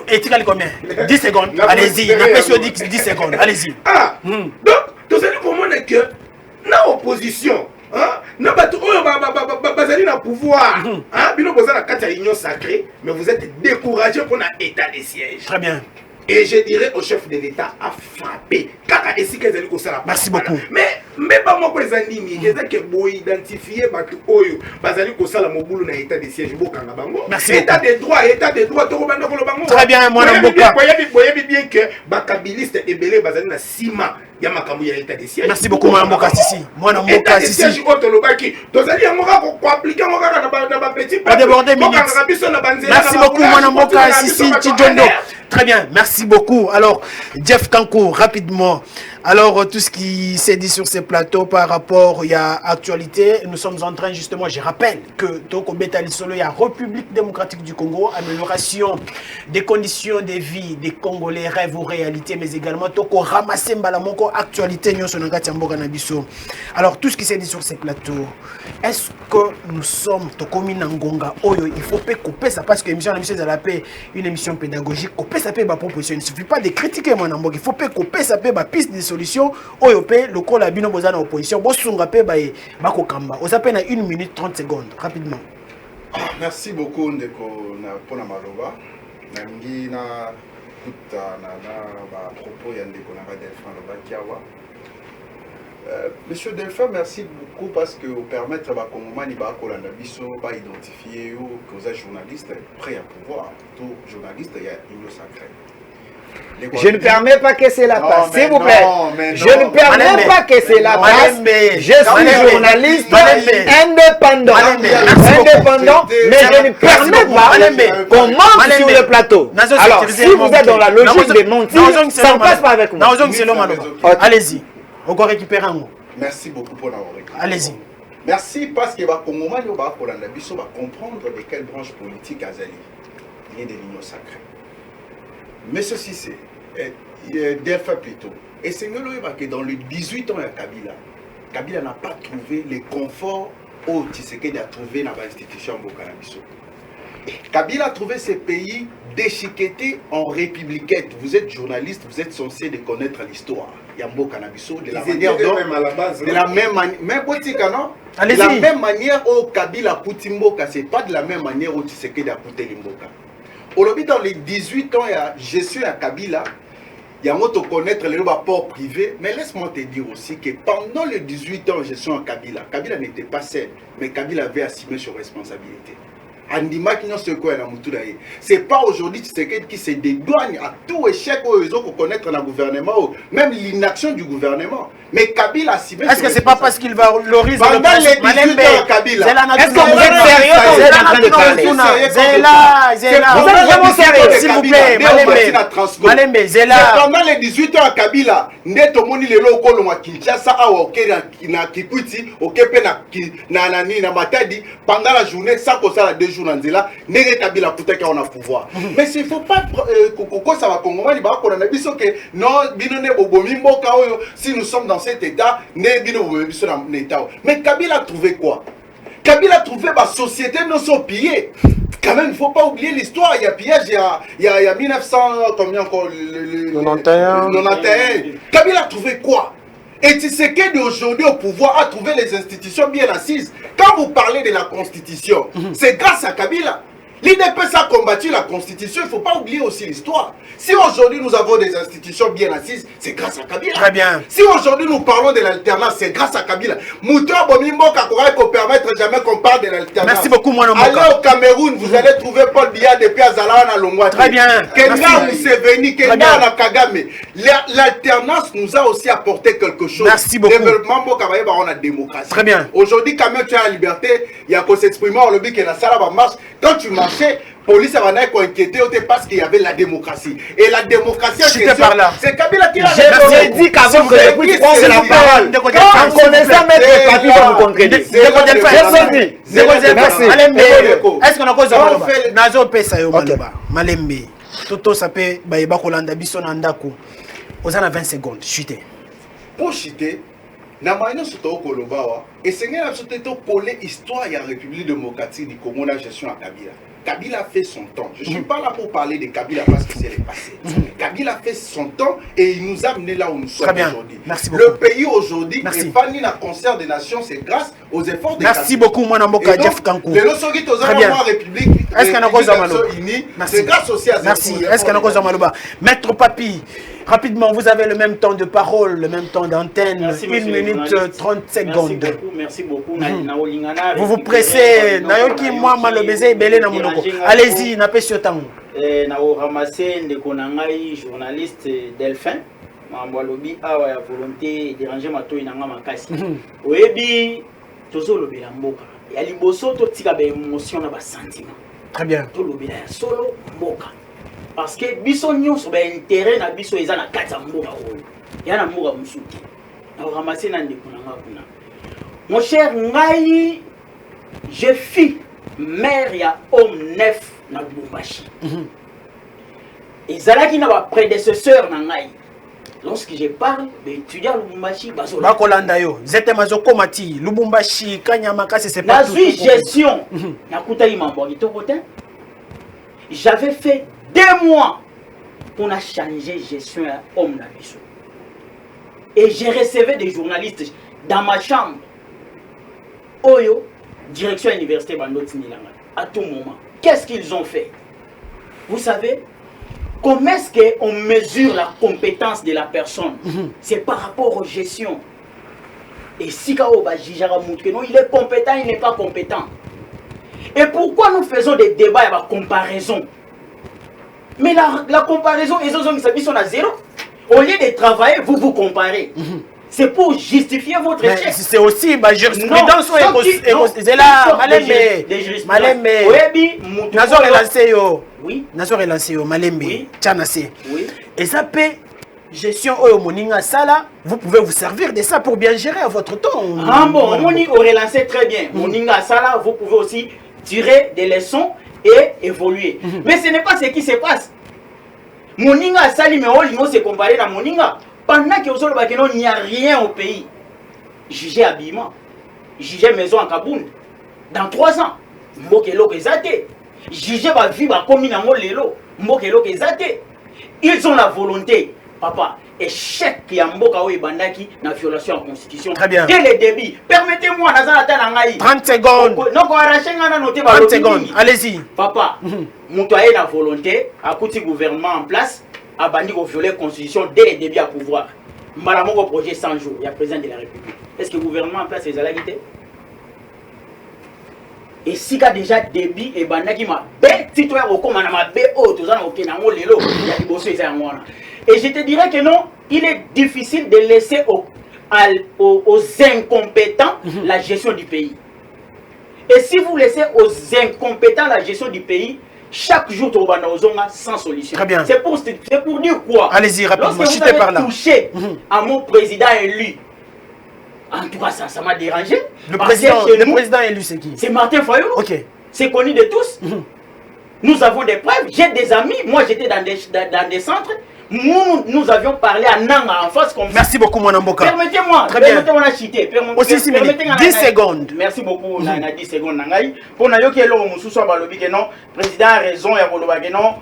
Et tu combien? 10 secondes. Allez-y. N'a pas 10 secondes. Allez-y. Ah, donc, tout ça, pour moi, que dans l'opposition, dans le pouvoir, vous avez une union sacrée, mais vous êtes découragé pour un état de siège. Très bien. Et je dirais au chef de l'État à frapper. Merci beaucoup. Mais pas moi, les animés, je sais que vous identifiez Oyo, Bazali Kosala Moboulou dans l'état de siège. Merci. État de droit, très bien, moi, voyez bien que Bakabiliste et Belé Bazali na Sima. Merci beaucoup, Mme Mboka Sissi. Moi, Mboka Sissi. Pas déborder minutes. Merci beaucoup, Mme Mboka Sissi Chijondo. Très bien, merci beaucoup. Alors, Jeff Kanko, rapidement. Alors, tout ce qui s'est dit sur ces plateaux par rapport à actualité, nous sommes en train justement, je rappelle que Toko Betali Solo, il y a République démocratique du Congo, amélioration des conditions de vie des Congolais, rêve ou réalité, mais également Toko ramasser Mbalamoko, actualité, alors, tout ce qui s'est dit sur ces plateaux, est-ce que nous sommes Tokomi Nangonga Oyo, il faut pas couper ça parce que l'émission de la paix, une émission pédagogique, couper ça paix, proposition, il ne suffit pas de critiquer mon amour, il faut pas couper ça paix, piste de solution, Oyo paix, le col à bino bozana opposition, bosunga paix, bako kamba, on s'appelle à 1 minute 30 secondes, rapidement. Merci beaucoup, Ndeko, pour la maloba. Nangi na kuta na propos ya Ndeko na Delphin Lobakiawa. Monsieur Delphin, merci beaucoup parce que vous permettez à Congomani Bakolanda Bisso d'identifier que vous êtes journaliste prêt à pouvoir. Tout journaliste, il y a une sacrée. Je ne permets pas que cela passe, s'il vous plaît. Je ne permets pas que cela passe. Je suis journaliste indépendant. Indépendant, mais je ne permets pas qu'on mente sur le plateau. Alors, si vous êtes dans la logique de mentir, ça ne passe pas avec moi. Allez-y. On va récupérer un mot. Merci beaucoup pour l'avoir récupéré. Allez-y. Merci parce que les Congolais vont comprendre de quelle branche politique Azali. Il y a des lignes sacrées. Mais ceci c'est Delphin plutôt. Et c'est que dans les 18 ans à Kabila n'a pas trouvé le confort au Tshisekedi a trouvé dans l'institution Bokanabiso. Kabila a trouvé ce pays déchiqueté en républicaine. Vous êtes journaliste, vous êtes censé de connaître l'histoire. Yambo Canabiso, de la manière dont, de la même manière, de la même manière au Kabila Poutimboka, c'est pas de la même manière au Tshisekedi a Pouté Limboka. Aujourd'hui, dans les 18 ans, je suis à Kabila, il y a moto connaître les rapports privés, mais laisse-moi te dire aussi que pendant les 18 ans, je suis en Kabila. Kabila n'était pas seul, mais Kabila avait assumé ses responsabilités. C'est pas aujourd'hui qui se dédouane à tout échec qu'on connaître dans le gouvernement, même l'inaction du gouvernement. Mais Kabila a ciblé. Est-ce que c'est pas parce qu'il va valoriser le les 18 ans Kabila? Est-ce que vous êtes sérieux quand vous êtes en train de parler? Vous êtes vraiment sérieux, s'il vous plaît. Malembe, Zela. Pendant les 18 ans à Kabila, Neto Moni le loko lo Kinshasa awa okera na Kikwiti, okepe na Matadi pendant la journée sans que ça la deux jours là, n'est Kabila peut-être qu'on a pouvoir. Mais il faut pas que ça va Congomani ba ko na biso que non binone bobomi mboka oyo si nous sommes dans cet état, né bino bobomi biso na état. Mais Kabila a trouvé quoi? Kabila a trouvé la société non sont pillés. Quand même, il ne faut pas oublier l'histoire. Il y a pillage, il y a 1900, combien encore 91. Kabila a trouvé quoi? Et Tshisekedi aujourd'hui au pouvoir a trouvé les institutions bien assises. Quand vous parlez de la constitution, c'est grâce à Kabila. L'IDPS a combattu la constitution, il ne faut pas oublier aussi l'histoire. Si aujourd'hui nous avons des institutions bien assises, c'est grâce à Kabila. Très bien. Si aujourd'hui nous parlons de l'alternance, c'est grâce à Kabila. Moutoua Bomimboka pourrait permettre jamais qu'on parle de l'alternance. Merci beaucoup, mon homme. Allez au Cameroun, vous allez trouver Paul Biya depuis Azala na Longwa. Très bien. Kenga Museveni, Kenga na Kagame. L'alternance nous a aussi apporté quelque chose. Merci beaucoup. Développement, on a la démocratie. Très bien. Aujourd'hui, quand même, tu as la liberté, il y a qu'on s'exprimer, on le dit que la salle va marcher. Quand tu marchais, police a inquiété parce qu'il y avait la démocratie. Et la démocratie en question, c'est Kabila qui l'a J'ai dit qu'avant que les coups prennent la parole, en connaissant Maître Papi va vous contredire. Merci. Est-ce qu'on a cause de Nazo Pesa yo Maloba Malembe. Toto sapé Baïba Kolanda Biso Nandaku. Aux en 20 secondes, chuter. Pour chuter, na maïno soto Kolobawa, et c'est que nous coller l'histoire de la République démocratique du Congo, la gestion à Kabila. Kabila fait son temps. Je ne suis pas là pour parler de Kabila parce que c'est le passé. Kabila fait son temps et il nous a amené là où nous sommes aujourd'hui. Le pays aujourd'hui est pas ni la concert des nations, c'est grâce aux efforts de Merci beaucoup, mon amour, Jeff Kankou. Très bien. Est-ce qu'on a cause à Maloba? C'est grâce aussi à Merci. Est-ce qu'on a cause à Maloba? Maître Papi, rapidement, vous avez le même temps de parole, le même temps d'antenne. 1 minute 30 secondes. Merci beaucoup. Vous vous pressez. Nayoki, moi, Malobézé, Belé, Namounoko. Allez-y, n'a pas ce temps. Nao ramassé de Konangai, journaliste Delphin. Mambalobi, awa ya volonté déranger mato inanga makasi. Oebi, tozo lobi la mboka. Ya liboso to tika ba émotion na ba sentiment. Très bien. To lobi la solo mboka. Parce que biso nyonso ba intérêt na biso eza na kati ya mboka oyo. Ya na mboka musuki. Nao ramassé na ndeko nanga kuna. Mon cher ngai, je fis maire ya homme neuf na Lubumbashi. Et Zalaki n'a pas prédécesseur na ngai. Lorsque je parle d'étudiants à Lubumbashi, Bakolanda yo, Zete Mazoko Mati, Lubumbashi, Kanyamakasi, c'est pas tout. La gestion, j'avais fait 2 mois pour changer gestion à homme na biso. Et j'ai recevais des journalistes dans ma chambre. Oyo, direction université Bandoti Nilanga, à tout moment. Qu'est-ce qu'ils ont fait? Vous savez, comment est-ce qu'on mesure la compétence de la personne? C'est par rapport aux gestions. Et si il est compétent, il n'est pas compétent. Et pourquoi nous faisons des débats et la comparaison? Mais la comparaison, ils sont à zéro. Au lieu de travailler, vous vous comparez. C'est pour justifier votre échec. C'est aussi ma jurisprudence. C'est là, Malembe. Nazo relancé yo. Oui. Nazo relancé yo. Malembe. Tchanase. Oui. Et ça peut gestion oyo moninga sala. Vous pouvez vous servir de ça pour bien gérer à votre temps. Ah bon, moninga relancé très bien. Moninga sala, vous pouvez aussi tirer des leçons et évoluer. Mais ce n'est pas ce qui se passe. Moninga sali mais on se comparer à moninga. Pendant qu'il n'y a rien au pays, jugez habillement, jugez maison en Kaboun, dans 3 ans, Mbokelo Kezate, jugez ma vie, ma commune en Molelo, Mbokelo Kezate. Ils ont la volonté, papa, échec qui a Mboka ou Bandaki, dans la violation de la constitution. Très bien. Dès le début, permettez-moi, 30 secondes. 30 secondes, allez-y. Papa, mon toit a la volonté, à côté du gouvernement en place, a bandi pour violer la constitution dès le début à pouvoir. Malamo au projet 100 jours, il y a président de la République. Est-ce que le gouvernement en place les alagité? Et si il y a déjà débit et bandaki ma bé citoyen au comme ma bé tout ça OK na lelo, il y a des bosses et je te dirais que non, il est difficile de laisser aux incompétents la gestion du pays. Et si vous laissez aux incompétents la gestion du pays, chaque jour, tu vas sans solution. Très bien. C'est pour dire quoi? Allez-y, rapidement, lorsque vous avez touché à mon président élu, en tout cas, ça m'a dérangé. Le président élu, c'est qui? C'est Martin Fayulu. Ok. C'est connu de tous. Nous avons des preuves. J'ai des amis. Moi, j'étais dans des centres. Nous avions parlé à Nanga en face comme ça. Merci beaucoup, mon Amboka. Permettez-moi. Permettez-moi de citer. Aussi 6 minutes. 10 secondes. Merci beaucoup. On a 10 secondes. Pour nous, le président a raison.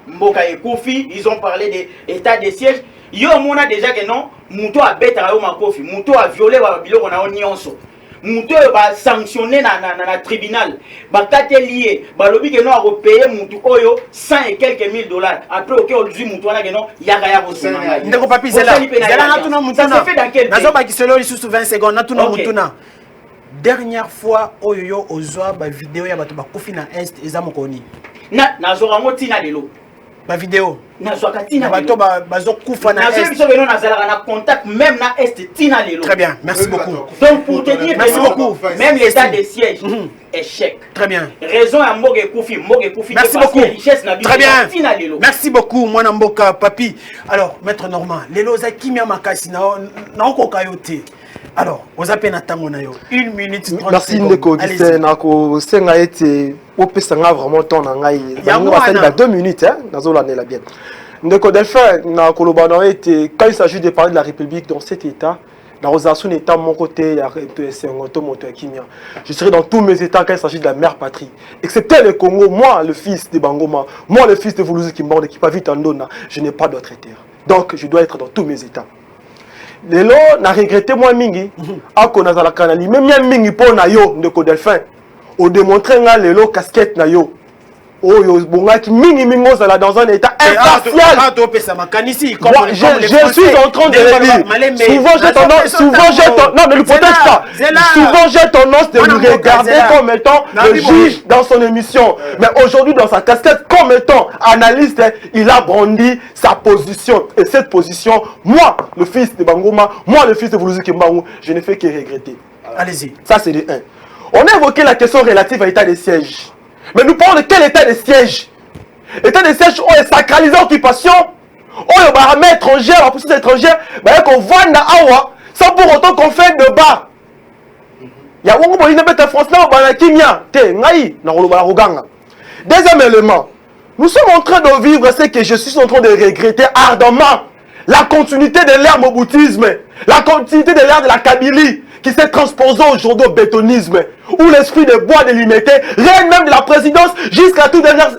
Mboka et Kofi, ils ont parlé d'état de siège. Yo, on a déjà que non. Mouto a bête à Kofi. Mouto a violé Babilo. On a Nyonso. Mouto va sanctionner dans le tribunal. Bakate lié. Balobi que non a repayé Mouto Oyo 100 et quelques mille $. Après, ok, on dit Mouto a que non. Yagaya Rossana. Ndeko papi Zela. Zela Natuna Moutuna. Ça se fait dans quel pays? Nazo Bakiselo, il sous 20 secondes. Natuna Moutuna. Dernière fois, Oyo Ozoa, ba vidéo ya bato ba kofi na Est, ezamokoni. Nazo Rango Tina Lelo. Ma vidéo. Nazwaka tina. Bato bazo kufa na est. Biso beno nazalaka na contact même na est tina lelo. Très bien, merci beaucoup. Donc pour te dire merci beaucoup. Même l'état des sièges échec. Très bien. Raison à Moge Koufi. Merci beaucoup. Richesse na très bien. Merci beaucoup Mwana Mboka papi. Alors maître Normand, lelo za kimia makasi na okokayote. Alors, vous avez un temps 1 minute 30 merci Ndeko Augustin nako senga ete opesanga vraiment temps na ngai. Ya 2 minutes hein, nazolane la bien. Ndeko Delphin na koloba na ete quand il s'agit de parler de la République dans cet état, dans Rosasun état mon côté ya PSC ngoto moto kimia. Je serai dans tous mes états quand il s'agit de la mère patrie. Excepté le Congo, moi le fils de Bangoma, moi le fils de Vuluzi Kimbonde qui pas vite en donna, je n'ai pas d'autre terre. Donc je dois être dans tous mes états. Lelo na regretté moi mingi ako nazala kanali même ya mingi po na yo Ndeko Delphin o démontrer nga lelo casquette na yo oyo bongaki mingi ozala dans un état impartial. Je suis en train de le dire. Souvent j'ai tendance, non ne le protège pas. Souvent j'ai tendance de le regarder comme étant le juge dans son émission. Mais aujourd'hui dans sa casquette comme étant analyste, il a brandi sa position. Et cette position, moi le fils de Bangoma, moi le fils de Vuluzi Kimbangu, je ne fais que regretter. Allez-y. Ça c'est de 1. On a évoqué la question relative à l'état des sièges. Mais nous parlons de quel état de siège? État de siège où est sacralisé occupation, où il y a un étranger, la puissance étrangère, qu'on voit dans Awa, sans pour autant qu'on fait de bas. Il y a un peu de France là, deuxième élément, nous sommes en train de vivre ce que je suis en train de regretter ardemment. La continuité de l'ère moboutisme, la continuité de l'ère de la Kabylie, qui s'est transposé aujourd'hui au bétonisme, où l'esprit de bois délimité règne même de la présidence jusqu'à toute dernière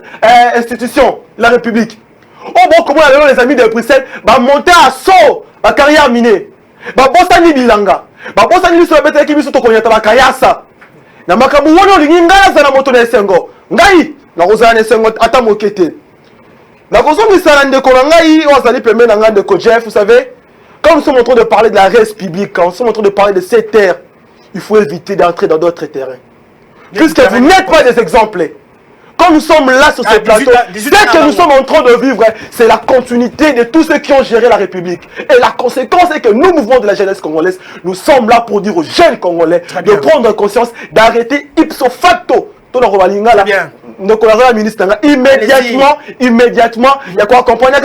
institution, la République. Oh bon, comment les amis de Bruxelles va monter à saut la carrière minée. Bah bossani bilanga. Bah bossani sur le béton qui miso to konyata la carrière ça. Na makabu wono lingala za na moto na sengo. Ngai na kozana sengo ata mokete. Na kozongi sala ndeko ngai ozali pembe na ngande ko Jeff, vous savez. Quand nous sommes en train de parler de la res publique, quand nous sommes en train de parler de ces terres, il faut éviter d'entrer dans d'autres terrains. Puisque vous n'êtes pas des exemples. Quand nous sommes là sur ce plateau, ce que nous sommes en train de vivre, c'est la continuité de tous ceux qui ont géré la République. Et la conséquence est que nous, mouvement de la jeunesse congolaise, nous sommes là pour dire aux jeunes Congolais de prendre conscience, d'arrêter ipso facto. Immédiatement, il y a quoi accompagner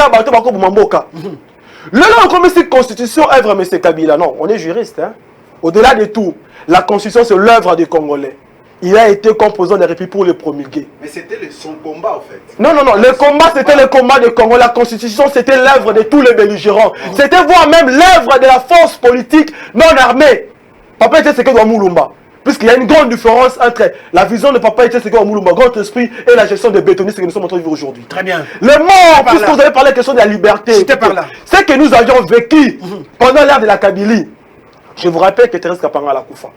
le comme si constitution œuvre M. Kabila. Non, on est juriste. Hein? Au-delà de tout, la constitution c'est l'œuvre des Congolais. Il a été composant des Républiques pour le promulguer. Mais c'était son combat en fait. Non, le combat c'était le combat du Congo. La constitution c'était l'œuvre de tous les belligérants. C'était voire même l'œuvre de la force politique non armée. Papa était ce que doit Moulumba. Puisqu'il y a une grande différence entre la vision de Papa était ce que doit Moulumba, grand esprit, et la gestion des bétonistes que nous sommes en train de vivre aujourd'hui. Très bien. Le mort, puisque vous avez parlé de la question de la liberté, c'est que nous avions vécu pendant l'ère de la Kabylie. Je vous rappelle que Thérèse Kapanga la Koufa.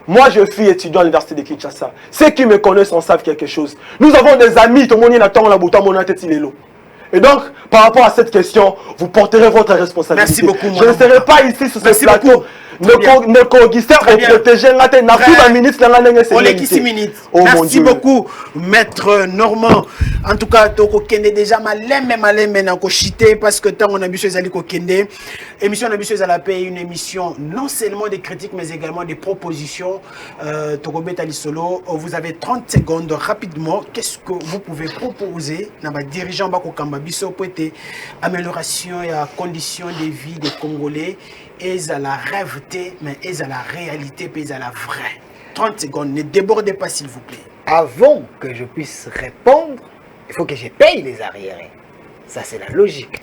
Moi, je suis étudiant à l'université de Kinshasa. Ceux qui me connaissent en savent quelque chose. Nous avons des amis, tout le monde attend la bouton, mon tête, il est là. Et donc, par rapport à cette question, vous porterez votre responsabilité. Merci beaucoup. Je ne serai pas ici sur ce plateau. Ne Augustin au protéger la ministre Merci beaucoup, maître Normand. En tout cas, tu as déjà malem chité parce que tant on a ambitieux à kende. Émission ambitieuse à la paix, une émission non seulement des critiques mais également des propositions. Solo, vous avez 30 secondes rapidement. Qu'est-ce que vous pouvez proposer dans ma dirigeant Bako Kambabiso pour amélioration et conditions de vie des Congolais? Et à la rêveté, mais et à la réalité, puis à la vraie. 30 secondes, ne débordez pas s'il vous plaît. Avant que je puisse répondre, il faut que je paye les arriérés. Ça c'est la logique.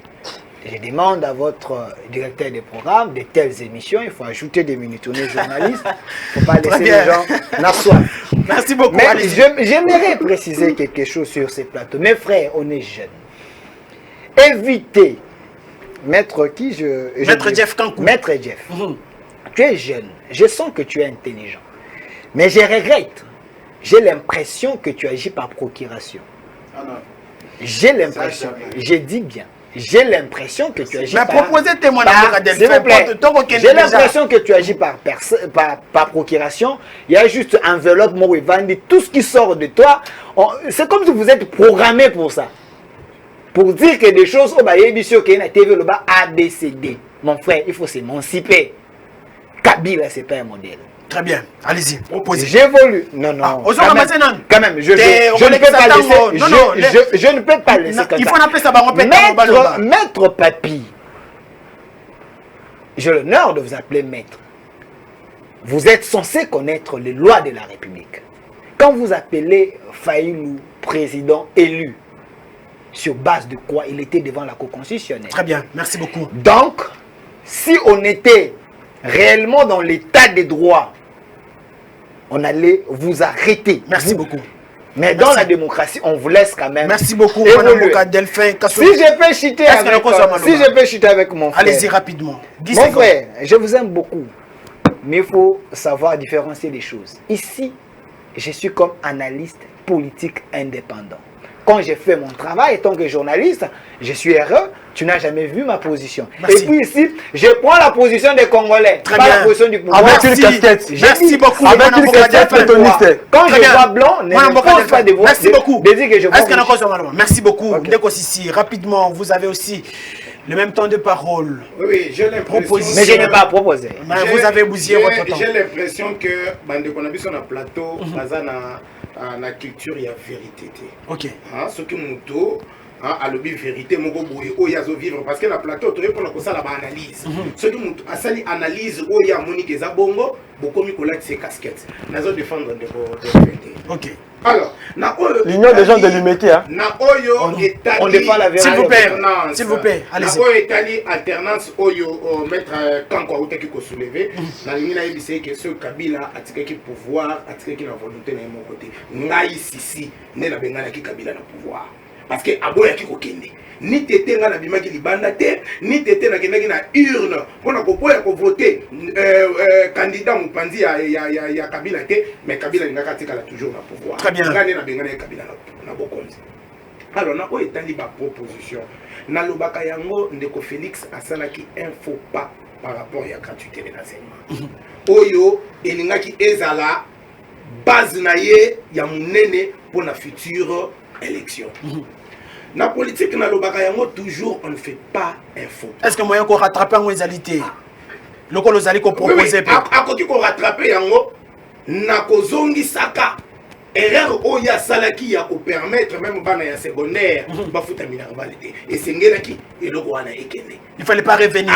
Je demande à votre directeur des programmes de telles émissions, il faut ajouter des minutes aux journalistes, il ne faut pas laisser les gens n'asseoir. Merci beaucoup. Mais j'aimerais préciser quelque chose sur ces plateaux. Mes frères, on est jeunes. Évitez. Maître qui Maître Jeff Kankou. Maître Jeff, tu es jeune, je sens que tu es intelligent. Mais je regrette, j'ai l'impression que tu agis par procuration. J'ai l'impression, je dis bien, j'ai l'impression que tu agis par... Mais proposez témoignage s'il vous plaît, j'ai l'impression que tu agis par procuration. Il y a juste enveloppe, tout ce qui sort de toi, c'est comme si vous êtes programmé pour ça. pour dire que des choses au Bayébissio qui est na TV le bas ABCD. Mon frère, il faut s'émanciper. Kabila, c'est pas un modèle. Très bien, allez-y, proposez. J'évolue. Non, non. Quand même, je ne peux pas laisser. Je ne peux pas laisser. Il faut appeler ça Maître Papi. J'ai l'honneur de vous appeler maître. Vous êtes censé connaître les lois de la République. Quand vous appelez Faïlou président élu, sur base de quoi il était devant la Cour constitutionnelle. Très bien, merci beaucoup. Donc, si on était réellement dans l'état des droits, on allait vous arrêter. Merci beaucoup. Mais dans la démocratie, on vous laisse quand même. Merci beaucoup, Delphin. Si je peux chuter avec mon frère. Allez-y rapidement. Mon frère, je vous aime beaucoup. Mais il faut savoir différencier les choses. Ici, je suis comme analyste politique indépendant. Quand j'ai fait mon travail en tant que journaliste, je suis heureux. Tu n'as jamais vu ma position. Merci. Et puis ici, je prends la position des Congolais. Très pas bien. la position du pouvoir. Avec une casquette. Merci beaucoup. Avec une casquette pétoniste. Quand je vois blanc, ne me pose pas de voix. Merci beaucoup. Merci beaucoup. Ici, rapidement, vous avez aussi le même temps de parole. Oui, j'ai l'impression. Mais je n'ai pas proposé. Vous avez bousillé votre temps. J'ai l'impression que bande qu'on a vu sur un plateau, na culture il y a vérité. Ok. Ce qui m'auto. À l'objet vérité, mon goût, où il y a vivre parce que la plateau, tu réponds à ça la analyse. Ce qui a sali analyse où il y a Monique et Zabongo, beaucoup de collègues ses casquettes. Nous allons défendre de vérité. Ok. Alors, l'union des gens de l'humanité. On défend la vérité. S'il vous plaît, allez-y. Alternance, Oyo, maître Kanko qui ko soulever. La ligne là, il sait que ce Kabila a tiré qui pouvoir, a tiré qui la volonté de mon côté. Ngai sisi, ne la bengana qui Kabila na pouvoir. Parce que aboya ki kokende ni tete nga na bimaki libanda te ni tete na kendaki na urne pona ko boya ko voter candidat mopanzi ya Kabila te mais Kabila ngaka tikala toujours na pouvoir. Très bien. Ngane na bengana Kabila na bokonzi. Alors na ko etali ba proposition na lobaka yango ndeko Félix asalaki un faux pas par rapport à la gratuité de l'enseignement. Oyo elingaki ezala base na ye ya munene pour la future élection. La politique na lobaka yango toujours on ne fait pas un faux. Est-ce que moyen qu'on rattrape en égalité? Le qu'on nous allait proposer. À côté qu'on rattrape yango na kozongi saka erreur oya salaki ya ko permettre même bana ya secondaire ba futa minervalité et sengelaki et loko wana ekene. Il fallait pas revenir.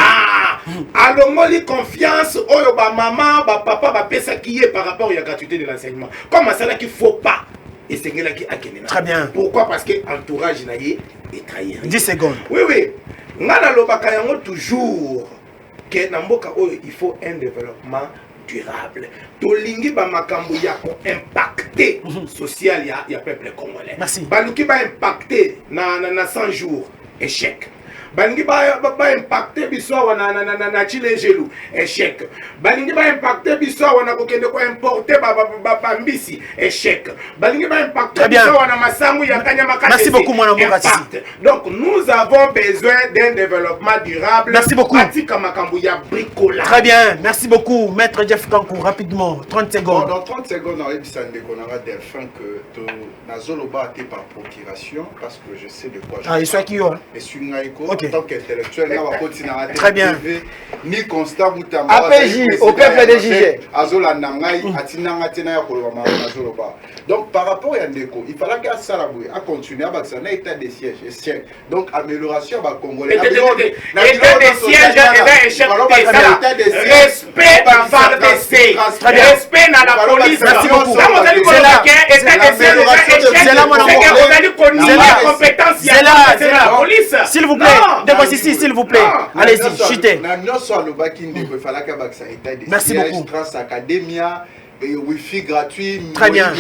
Alongoli confiance oyo ba maman ba papa ba pesa qui est par rapport à la gratuité de l'enseignement. Comme ça là qu'il faut pas. Et c'est qui a gagné. Très bien. Pourquoi? Parce que l'entourage n'a est trahi. 10 secondes. Oui, oui. Ngana lobaka yango toujours que namboka oyo il faut un développement durable. Tolingi ba makambo ya ko impacter social ya peuple congolais. Merci. Baluki ba impacter na 100 jours échec. Balingi ba impacter biso na chile gelou échec. Balingi ba impacter biso na kokende ko importer ba mbisi échec. Balingi ba impacter biso na masangu ya kanya makati. Merci beaucoup mon amour. Donc nous avons besoin d'un développement durable. Merci beaucoup. Atika makambo ya bricolage. Très bien. Merci beaucoup maître Jeff Kankou, rapidement 30 secondes. Dans 30 secondes on a Delphin que nazoloba été par procuration parce que je sais de quoi je parle. Il soit qui yo. Et suis ngaiko. En tant qu'intellectuel, là, on va continuer à très bien. Ni constat Moutamba. APJ, au peuple des JG. Azola Nangai, Atinanga Tena Koloma, Azoloba. Donc, par rapport à Ndeko, il fallait qu'à Salaboué, à continuer à un état de siège. Donc, amélioration à Congolais. État de siège, respect par FARDC, respect dans la police. Merci beaucoup. C'est là, mon compétence. C'est la police. S'il vous plaît, ici, s'il vous plaît. Allez-y, chutez. Merci beaucoup. Wi-Fi gratuit, très bien.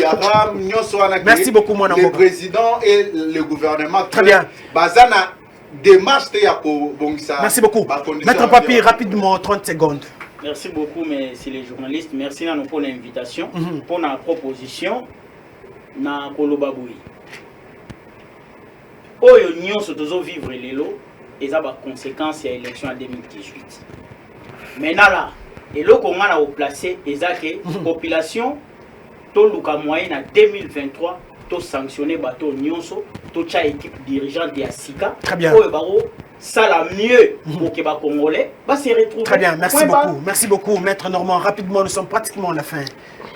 Merci beaucoup, mon amour. Le président et le gouvernement. Très bien. Bazana démarche merci beaucoup. Maître Papi, rapidement, 30 secondes. Merci beaucoup, mais c'est les journalistes. Merci pour l'invitation, pour la proposition. Na Kolobaboui. Oyo nyonso tozo vivre lelo eza ba conséquences ya élection en 2018. Maintenant là, et le qu'on a placé eza que population to luka moyenne en 2023 to sanctionner bateau nyonso tocha équipe dirigeante de Sika. Très bien. Ça la mieux pour que les Congolais se retrouvent. Très bien, merci beaucoup. Merci beaucoup, Maître Normand. Rapidement, nous sommes pratiquement à la fin.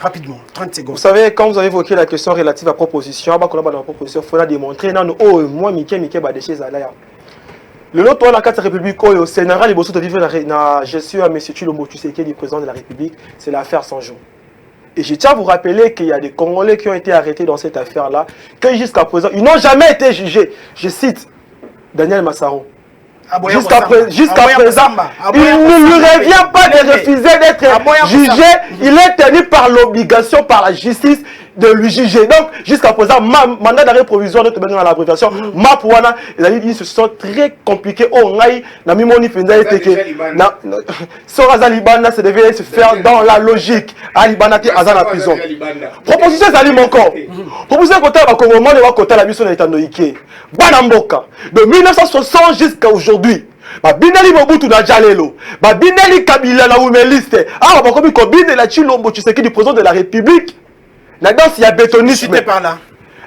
Rapidement, 30 secondes. Vous savez, quand vous avez évoqué la question relative à la proposition, il faudra démontrer, moi, Mickey, Badéché, Zalaya. Le lot de la 4 République, au Sénégal, les de vivre la gestion à M. Tshilombo Tshisekedi, président de la République, c'est l'affaire sans jour. Et je tiens à vous rappeler qu'il y a des Congolais qui ont été arrêtés dans cette affaire-là, que jusqu'à présent, ils n'ont jamais été jugés. Je cite Daniel Massaro. Jusqu'à présent, il ne lui revient pas de refuser d'être jugé. Il est tenu par l'obligation, par la justice, de lui juger. Donc, jusqu'à présent, mandat d'arrêt provisoire, notre dans l'abréviation, MAPouana, ils se sont très compliqués. Oh, Namimoni Fenda était que Soraza Libana, ça devait se faire dans la logique. Alibana qui est à la prison. Proposition Zalim encore. Proposition côté à Congo, on côté la mission d'Etanoïke. Banamboka. De 1960 jusqu'à aujourd'hui. Bineli Mobutu na Jalelo, Bineli Kabila na Oumeliste. Ah, bakomi Kobine la Tshilombo Tshisekedi du président de la République. Là-dedans, il y a bétonisme. Par là.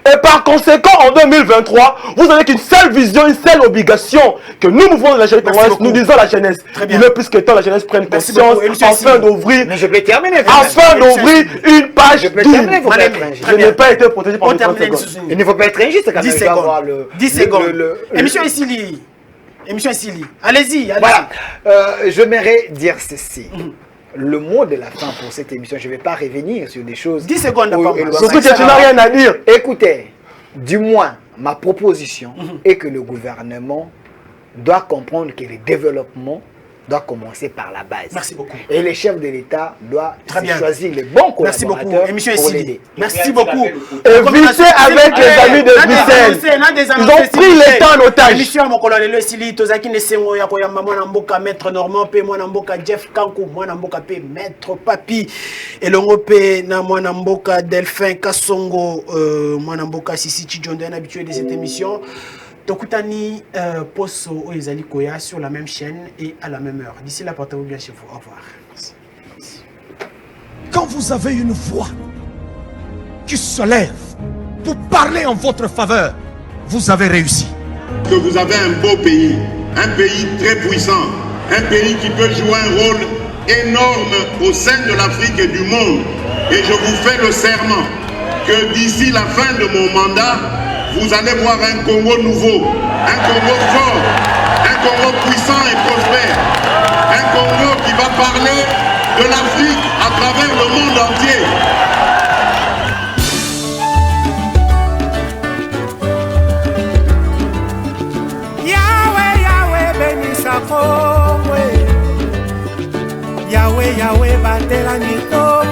Et par conséquent, en 2023, vous avez qu'une seule vision, une seule obligation que nous mouvons de la jeunesse. Nous disons la jeunesse. Il est plus que temps la jeunesse prenne conscience afin d'ouvrir. Mais je peux terminer. Afin d'ouvrir une page je peux terminer. Je n'ai pas été protégé par les Il ne faut pas être injuste quand 10 secondes. 10 secondes. Émission Essili. Émission Essili. Allez-y. Voilà. J'aimerais dire ceci. Le mot de la fin pour cette émission, je ne vais pas revenir sur des choses. 10 secondes surtout que tu n'as rien à dire. Écoutez, du moins, ma proposition est que le gouvernement doit comprendre que le développement doit commencer par la base. Merci beaucoup. Et les chefs de l'État doivent choisir les bons collaborateurs. Merci beaucoup. Émission pour l'aider. Merci beaucoup. Évitez avec les amis de Bruxelles. Ils ont pris l'État en otage. Émission mon colonel Essili, Tozaki Nesengo ya koyamba mwana mboka Maître Normand pe mwana mboka Jeff Kankou mwana mboka pe Maître Papi elongo pe na mwana mboka Delphin Kasongo mwana mboka Sisi Chijondo un habitué de cette émission. Tokutani Poso Oezali Koya sur la même chaîne et à la même heure. D'ici là, portez-vous bien chez vous. Au revoir. Quand vous avez une voix qui se lève pour parler en votre faveur, vous avez réussi. Que vous avez un beau pays, un pays très puissant, un pays qui peut jouer un rôle énorme au sein de l'Afrique et du monde. Et je vous fais le serment que d'ici la fin de mon mandat, vous allez voir un Congo nouveau, un Congo fort, un Congo puissant et prospère, un Congo qui va parler de l'Afrique à travers le monde entier. Yahweh, Yahweh, bénisse Congo. Yahweh, Yahweh, batela mito.